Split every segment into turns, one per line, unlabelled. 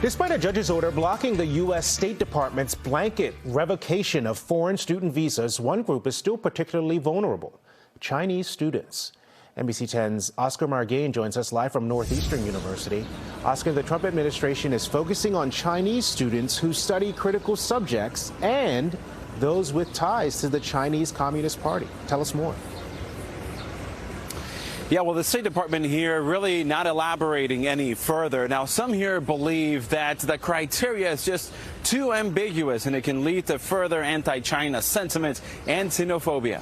Despite a judge's order blocking the U.S. State Department's blanket revocation of foreign student visas, one group is still particularly vulnerable: Chinese students. NBC 10's Oscar Margain joins us live from Northeastern University. Oscar, the Trump administration is focusing on Chinese students who study critical subjects and those with ties to the Chinese Communist Party. Tell us more.
Yeah, well, the State Department here really not elaborating any further. Now, some here believe that the criteria is just too ambiguous and it can lead to further anti-China sentiment and xenophobia.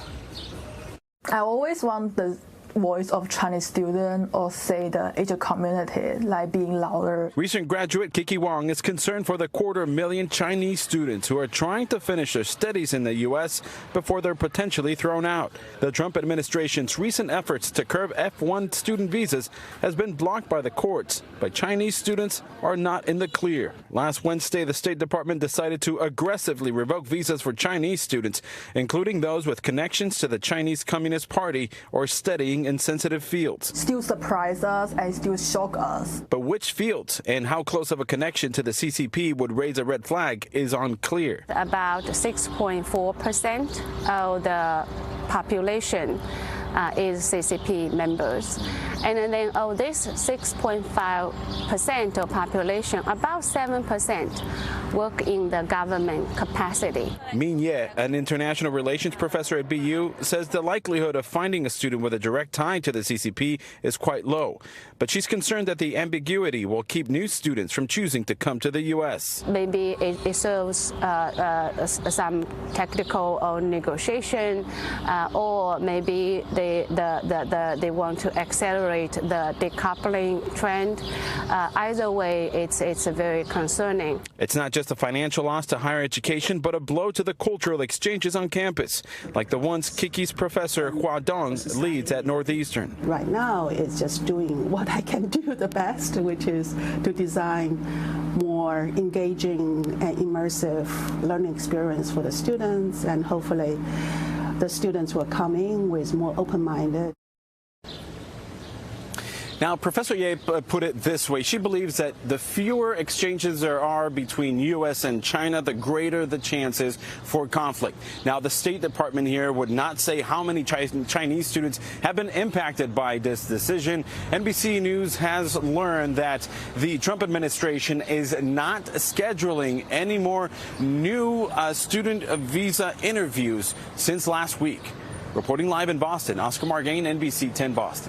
I always want the voice of Chinese students or say the Asian community like being louder.
Recent graduate Kiki Wong is concerned for the 250,000 Chinese students who are trying to finish their studies in the U.S. before they're potentially thrown out. The Trump administration's recent efforts to curb F-1 student visas has been blocked by the courts, but Chinese students are not in the clear. Last Wednesday, the State Department decided to aggressively revoke visas for Chinese students, including those with connections to the Chinese Communist Party or studying in sensitive fields.
Still surprise us and still shock us.
But which fields and how close of a connection to the CCP would raise a red flag is unclear.
About 6.4% of the population is CCP members. And then of this 6.5% of population, about 7% work in the government capacity.
Min Ye, an international relations professor at BU, says the likelihood of finding a student with a direct tie to the CCP is quite low. But she's concerned that the ambiguity will keep new students from choosing to come to the U.S.
Maybe it serves some technical or negotiation, or maybe they want to accelerate the decoupling trend. Either way, it's very concerning.
It's not just a financial loss to higher education, but a blow to the cultural exchanges on campus, like the ones Kiki's professor Hua Dong leads at Northeastern.
Right now, it's just doing what I can do the best, which is to design more engaging and immersive learning experience for the students, and hopefully the students will come in with more open-minded.
Now, Professor Ye put it this way. She believes that the fewer exchanges there are between U.S. and China, the greater the chances for conflict. Now, the State Department here would not say how many Chinese students have been impacted by this decision. NBC News has learned that the Trump administration is not scheduling any more new student visa interviews since last week. Reporting live in Boston, Oscar Margain, NBC 10 Boston.